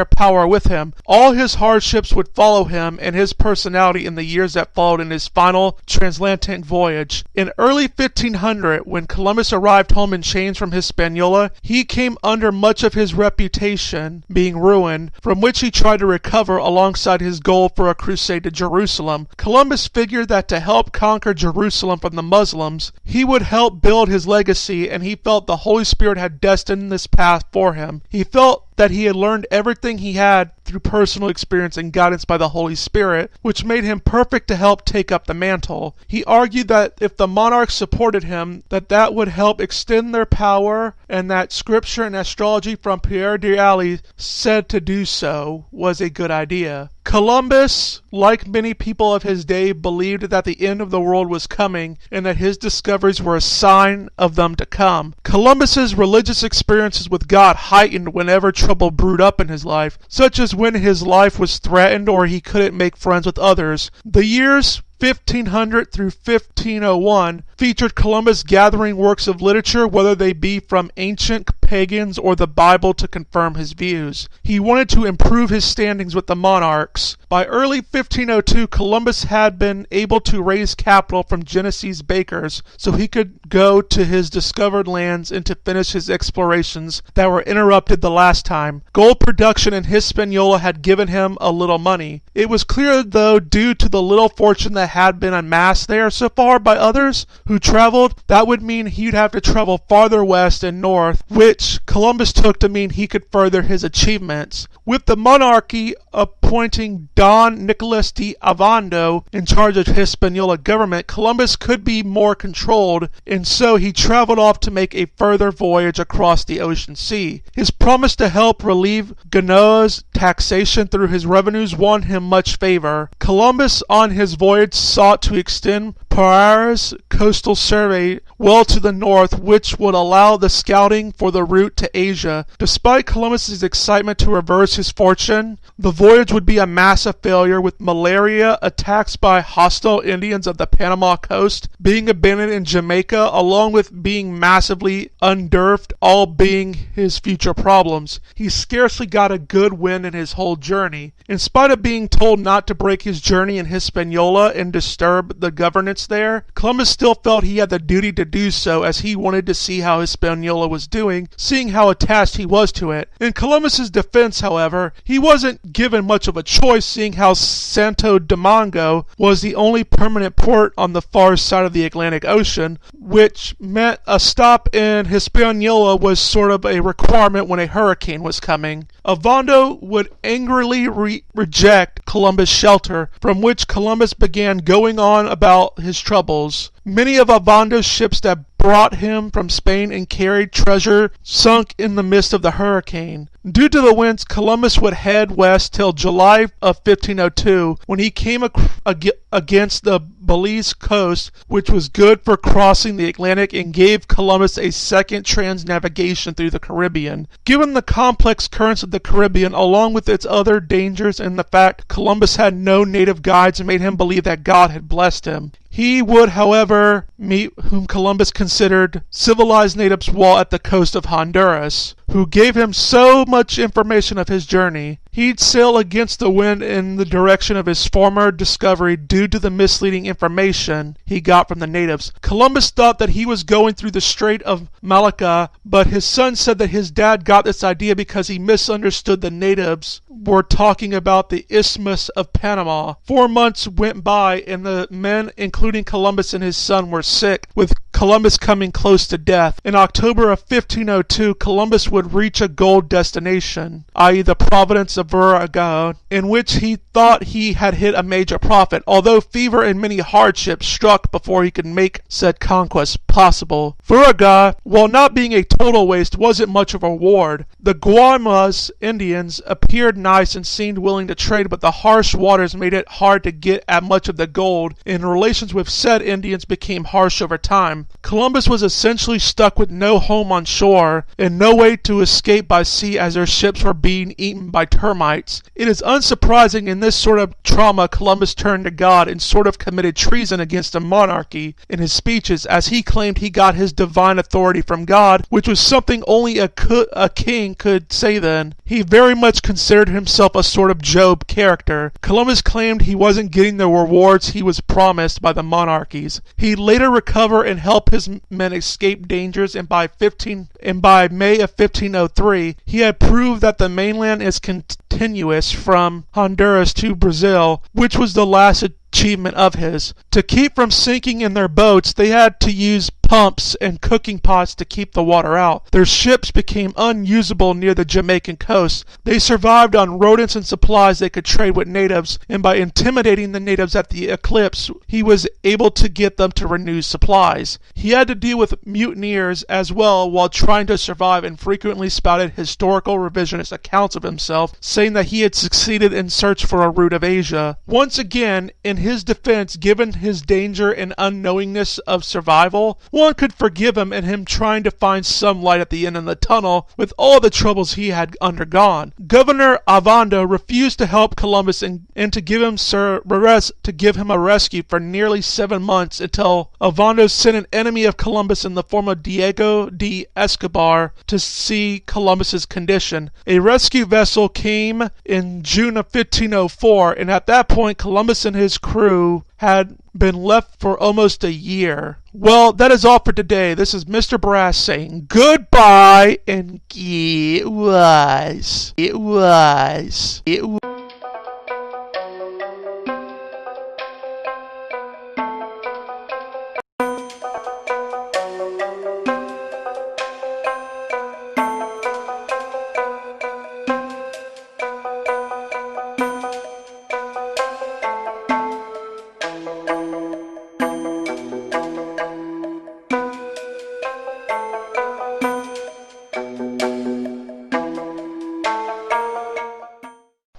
power with him. All his hardships would follow him and his personality in the years that followed in his final transatlantic voyage. In early 1500, when Columbus arrived home in chains from Hispaniola, he came under much of his reputation being ruined, from which he tried to recover alongside his goal for a crusade to Jerusalem. Columbus figured that to help conquer Jerusalem from the Muslims, he would help build his legacy, and he felt the Holy Spirit had destined this path for him. He felt that he had learned everything he had through personal experience and guidance by the Holy Spirit, which made him perfect to help take up the mantle. He argued that if the monarchs supported him, that would help extend their power, and that scripture and astrology from Pierre de Alli said to do so was a good idea. Columbus, like many people of his day, believed that the end of the world was coming and that his discoveries were a sign of them to come. Columbus's religious experiences with God heightened whenever trouble brewed up in his life, such as when his life was threatened or he couldn't make friends with others. The years 1500 through 1501 featured Columbus gathering works of literature, whether they be from ancient pagans or the Bible, to confirm his views. He wanted to improve his standings with the monarchs. By early 1502, Columbus had been able to raise capital from Genesee's bakers so he could go to his discovered lands and to finish his explorations that were interrupted the last time. Gold production in Hispaniola had given him a little money. It was clear, though, due to the little fortune that had been amassed there so far by others who traveled, that would mean he'd have to travel farther west and north, which Columbus took to mean he could further his achievements. With the monarchy appointing Don Nicolas de Ovando in charge of Hispaniola government, Columbus could be more controlled, and so he traveled off to make a further voyage across the ocean sea. His promise to help relieve Genoa's taxation through his revenues won him much favor. Columbus on his voyage sought to extend Parra's coastal survey well to the north, which would allow the scouting for the route to Asia. Despite Columbus's excitement to reverse his fortune, the voyage would be a massive failure, with malaria, attacks by hostile Indians of the Panama coast, being abandoned in Jamaica, along with being massively underfed, all being his future problems. He scarcely got a good wind in his whole journey. In spite of being told not to break his journey in Hispaniola and disturb the governance there, Columbus still felt he had the duty to do so, as he wanted to see how Hispaniola was doing, seeing how attached he was to it. In Columbus's defense, however, he wasn't given much of a choice, seeing how Santo Domingo was the only permanent port on the far side of the Atlantic Ocean, which meant a stop in Hispaniola was sort of a requirement when a hurricane was coming. Ovando would angrily reject Columbus' shelter, from which Columbus began going on about his troubles. Many of Ovando's ships that brought him from Spain and carried treasure sunk in the midst of the hurricane. Due to the winds, Columbus would head west till July of 1502, when he came against the Belize coast, which was good for crossing the Atlantic and gave Columbus a second trans-navigation through the Caribbean. Given the complex currents of the Caribbean, along with its other dangers and the fact Columbus had no native guides, made him believe that God had blessed him. He would, however, meet whom Columbus considered civilized natives while at the coast of Honduras. who gave him so much information of his journey. He'd sail against the wind in the direction of his former discovery due to the misleading information he got from the natives. Columbus thought that he was going through the Strait of Malacca, but his son said that his dad got this idea because he misunderstood the natives were talking about the Isthmus of Panama. 4 months went by and the men, including Columbus and his son, were sick, with Columbus coming close to death. In October of 1502, Columbus would reach a goal destination, i.e. the province of Veragua, in which he thought he had hit a major profit, although fever and many hardships struck before he could make said conquest possible. Veragua, while not being a total waste, wasn't much of a reward. The Guaymas Indians appeared nice and seemed willing to trade, but the harsh waters made it hard to get at much of the gold, and relations with said Indians became harsh over time. Columbus was essentially stuck with no home on shore and no way to escape by sea as their ships were being eaten by termites. It is unsurprising in this sort of trauma Columbus turned to God and sort of committed treason against the monarchy in his speeches, as he claimed he got his divine authority from God, which was something only a king could say then. He very much considered himself a sort of Job character. Columbus claimed he wasn't getting the rewards he was promised by the monarchies. He later recovered and helped his men escape dangers, and by May of 1503, he had proved that the mainland is continuous from Honduras to Brazil, which was the last achievement of his. To keep from sinking in their boats, they had to use pumps and cooking pots to keep the water out. Their ships became unusable near the Jamaican coast. They survived on rodents and supplies they could trade with natives, and by intimidating the natives at the eclipse, he was able to get them to renew supplies. He had to deal with mutineers as well while trying to survive, and frequently spouted historical revisionist accounts of himself, saying that he had succeeded in search for a route of Asia. Once again, in his defense, given his danger and unknowingness of survival, one could forgive him and him trying to find some light at the end of the tunnel with all the troubles he had undergone. Governor Ovando refused to help Columbus and to give him a rescue for nearly 7 months, until Ovando sent an enemy of Columbus in the form of Diego de Escobar to see Columbus's condition. A rescue vessel came in June of 1504, and at that point Columbus and his crew had been left for almost a year. Well, that is all for today. This is Mr. Brass saying goodbye and it was.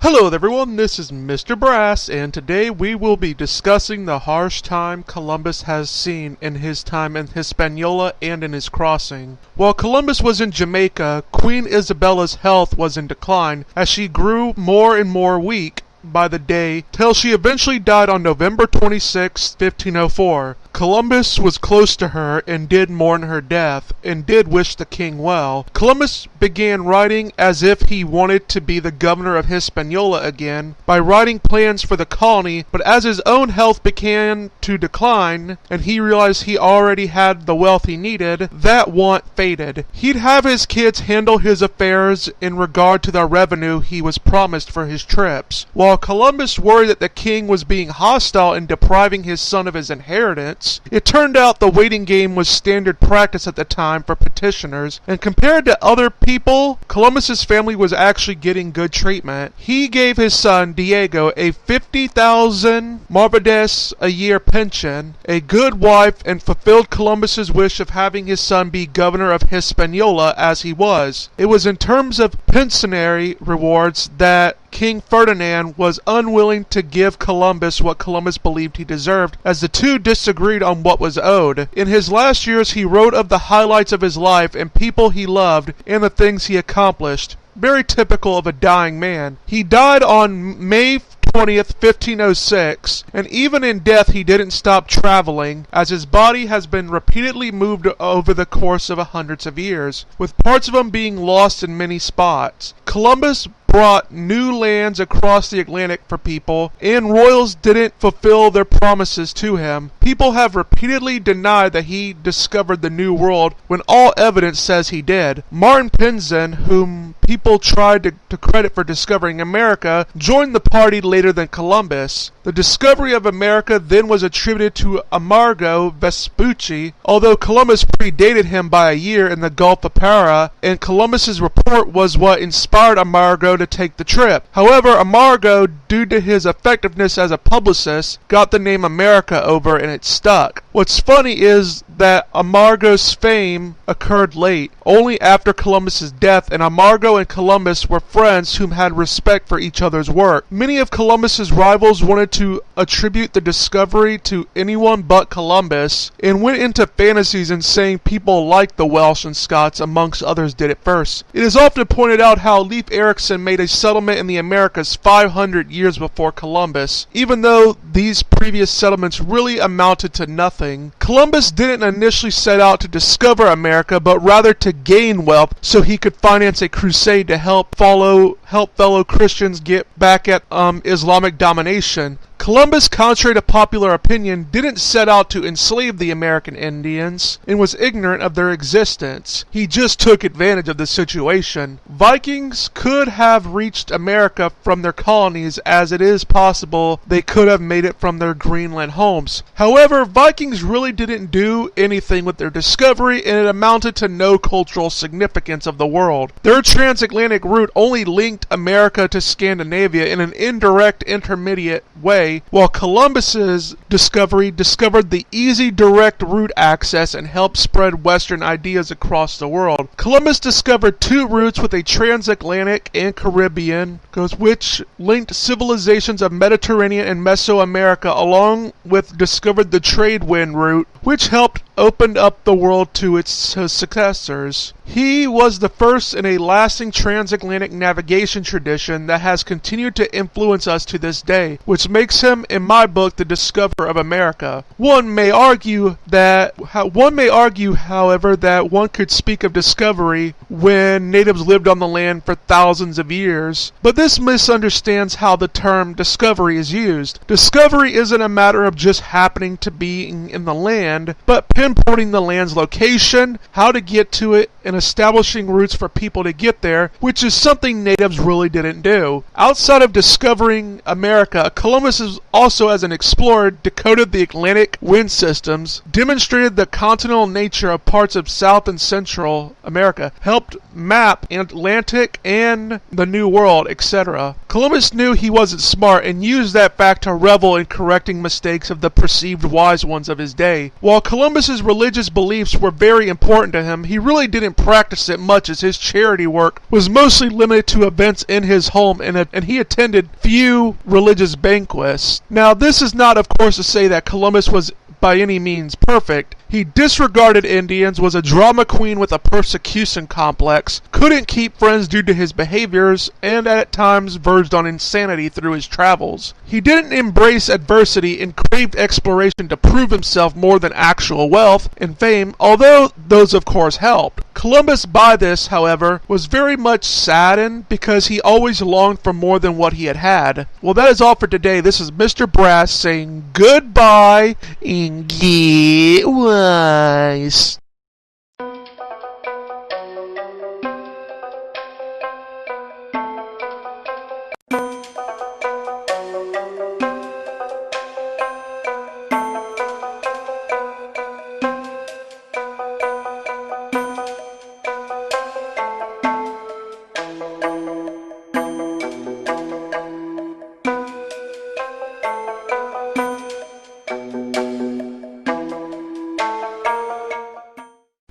Hello everyone, this is Mr. Brass, and today we will be discussing the harsh time Columbus has seen in his time in Hispaniola and in his crossing. While Columbus was in Jamaica, Queen Isabella's health was in decline as she grew more and more weak by the day, till she eventually died on November 26, 1504. Columbus was close to her and did mourn her death, and did wish the king well. Columbus began writing as if he wanted to be the governor of Hispaniola again, by writing plans for the colony, but as his own health began to decline, and he realized he already had the wealth he needed, that want faded. He'd have his kids handle his affairs in regard to the revenue he was promised for his trips. While Columbus worried that the king was being hostile and depriving his son of his inheritance, it turned out the waiting game was standard practice at the time for petitioners, and compared to other people, Columbus's family was actually getting good treatment. He gave his son Diego a 50,000 maravedis a year pension, a good wife, and fulfilled Columbus's wish of having his son be governor of Hispaniola as he was. It was in terms of pensionary rewards that King Ferdinand was unwilling to give Columbus what Columbus believed he deserved, as the two disagreed on what was owed. In his last years he wrote of the highlights of his life and people he loved and the things he accomplished. Very typical of a dying man. He died on May 20th, 1506, and even in death he didn't stop traveling, as his body has been repeatedly moved over the course of hundreds of years, with parts of him being lost in many spots. Columbus brought new lands across the Atlantic for people, and royals didn't fulfill their promises to him. People have repeatedly denied that he discovered the New World when all evidence says he did. Martin Pinzon, whom people tried to credit for discovering America, joined the party later than Columbus. The discovery of America then was attributed to Amerigo Vespucci, although Columbus predated him by a year in the Gulf of Para, and Columbus's report was what inspired Amerigo to take the trip. However, Amerigo, due to his effectiveness as a publicist, got the name America over and it stuck. What's funny is that Amerigo's fame occurred late, only after Columbus's death, and Amerigo and Columbus were friends whom had respect for each other's work. Many of Columbus's rivals wanted to attribute the discovery to anyone but Columbus, and went into fantasies in saying people like the Welsh and Scots, amongst others, did it first. It is often pointed out how Lief Erickson made a settlement in the Americas 500 years before Columbus, even though these previous settlements really amounted to nothing. Columbus didn't initially set out to discover America, but rather to gain wealth so he could finance a crusade to help fellow Christians get back at Islamic domination. Columbus, contrary to popular opinion, didn't set out to enslave the American Indians and was ignorant of their existence. He just took advantage of the situation. Vikings could have reached America from their colonies, as it is possible they could have made it from their Greenland homes. However, Vikings really didn't do anything with their discovery, and it amounted to no cultural significance of the world. Their transatlantic route only linked America to Scandinavia in an indirect intermediate way, while Columbus's discovery discovered the easy direct route access and helped spread Western ideas across the world. Columbus discovered two routes with a transatlantic and Caribbean, which linked civilizations of Mediterranean and Mesoamerica, along with discovered the trade wind route, which helped open up the world to its successors. He was the first in a lasting transatlantic navigation tradition that has continued to influence us to this day, which makes him, in my book, the discoverer of America. One may argue, however, that one could speak of discovery when natives lived on the land for thousands of years, but this misunderstands how the term discovery is used. Discovery isn't a matter of just happening to be in the land, but pinpointing the land's location, how to get to it, and establishing routes for people to get there, which is something natives really didn't do. Outside of discovering America, Columbus also, as an explorer, decoded the Atlantic wind systems, demonstrated the continental nature of parts of South and Central America, helped map Atlantic and the New World, etc. Columbus knew he wasn't smart and used that fact to revel in correcting mistakes of the perceived wise ones of his day. While Columbus's religious beliefs were very important to him, he really didn't practice it much, as his charity work was mostly limited to events in his home, and he attended few religious banquets. Now, this is not, of course, to say that Columbus was by any means perfect. He disregarded Indians, was a drama queen with a persecution complex, couldn't keep friends due to his behaviors, and at times verged on insanity through his travels. He didn't embrace adversity and craved exploration to prove himself more than actual wealth and fame, although those of course helped. Columbus, by this, however, was very much saddened because he always longed for more than what he had had. Well, that is all for today. This is Mr. Brass saying goodbye and get wise.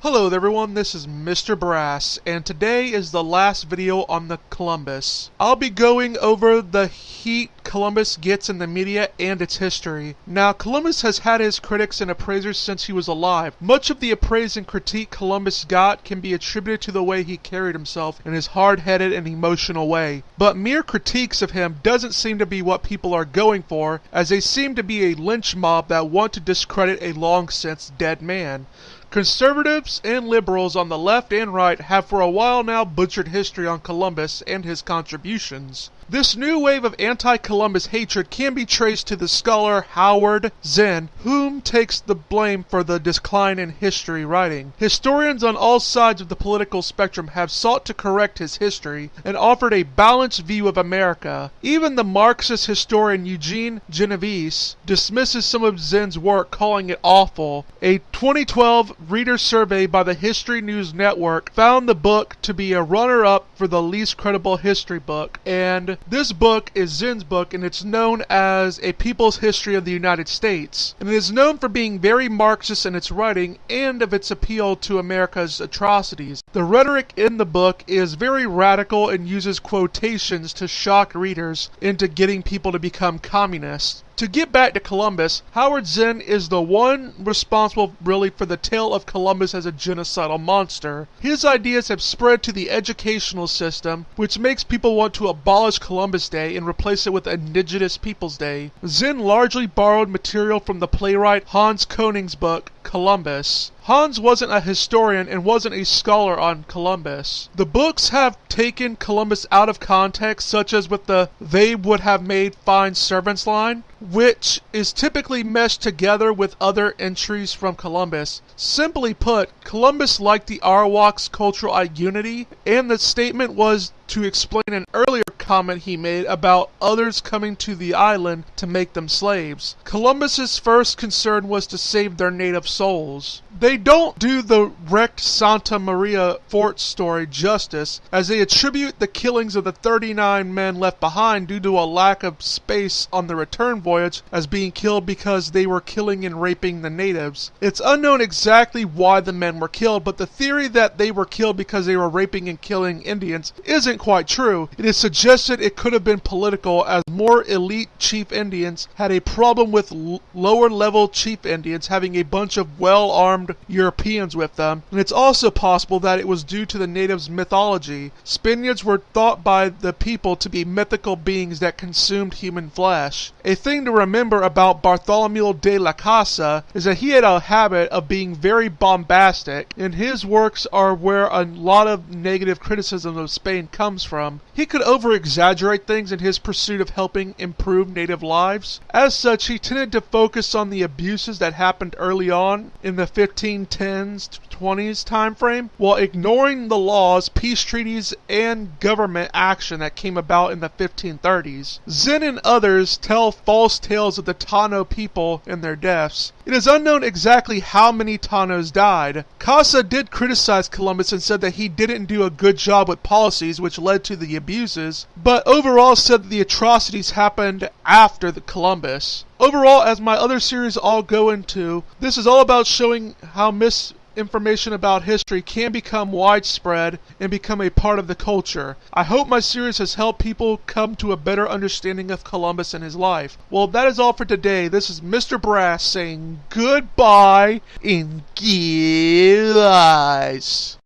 Hello everyone, this is Mr. Brass, and today is the last video on the Columbus. I'll be going over the heat Columbus gets in the media and its history. Now, Columbus has had his critics and appraisers since he was alive. Much of the appraise and critique Columbus got can be attributed to the way he carried himself in his hard-headed and emotional way. But mere critiques of him doesn't seem to be what people are going for, as they seem to be a lynch mob that want to discredit a long-since dead man. Conservatives and liberals on the left and right have for a while now butchered history on Columbus and his contributions. This new wave of anti-Columbus hatred can be traced to the scholar Howard Zinn, whom takes the blame for the decline in history writing. Historians on all sides of the political spectrum have sought to correct his history and offered a balanced view of America. Even the Marxist historian Eugene Genovese dismisses some of Zinn's work, calling it awful. A 2012 reader survey by the History News Network found the book to be a runner-up for the least credible history book, and this book is Zinn's book, and it's known as A People's History of the United States. And it is known for being very Marxist in its writing and of its appeal to America's atrocities. The rhetoric in the book is very radical and uses quotations to shock readers into getting people to become communists. To get back to Columbus, Howard Zinn is the one responsible really for the tale of Columbus as a genocidal monster. His ideas have spread to the educational system, which makes people want to abolish Columbus Day and replace it with Indigenous Peoples Day. Zinn largely borrowed material from the playwright Hans Koning's book, Columbus. Hans wasn't a historian and wasn't a scholar on Columbus. The books have taken Columbus out of context, such as with the "they would have made fine servants" line, which is typically meshed together with other entries from Columbus. Simply put, Columbus liked the Arawak's cultural unity, and the statement was to explain an earlier comment he made about others coming to the island to make them slaves. Columbus's first concern was to save their native souls. They don't do the wrecked Santa Maria fort story justice, as they attribute the killings of the 39 men left behind due to a lack of space on the return voyage as being killed because they were killing and raping the natives. It's unknown exactly why the men were killed, but the theory that they were killed because they were raping and killing Indians isn't quite true. It is suggested it could have been political, as more elite chief Indians had a problem with lower level chief Indians having a bunch of well-armed Europeans with them, and it's also possible that it was due to the natives' mythology. Spaniards were thought by the people to be mythical beings that consumed human flesh. A thing to remember about Bartholomew de la Casa is that he had a habit of being very bombastic, and his works are where a lot of negative criticism of Spain comes from. He could over-exaggerate things in his pursuit of helping improve native lives. As such, he tended to focus on the abuses that happened early on in the 1510s to 20s time frame, while ignoring the laws, peace treaties, and government action that came about in the 1530s. Zinn and others tell false tales of the Tano people and their deaths. It is unknown exactly how many Tanos died. Casa did criticize Columbus and said that he didn't do a good job with policies which led to the abuses, but overall said that the atrocities happened after the Columbus. Overall, as my other series all go into, this is all about showing how misinformation about history can become widespread and become a part of the culture. I hope my series has helped people come to a better understanding of Columbus and his life. Well, that is all for today. This is Mr. Brass saying goodbye and give eyes.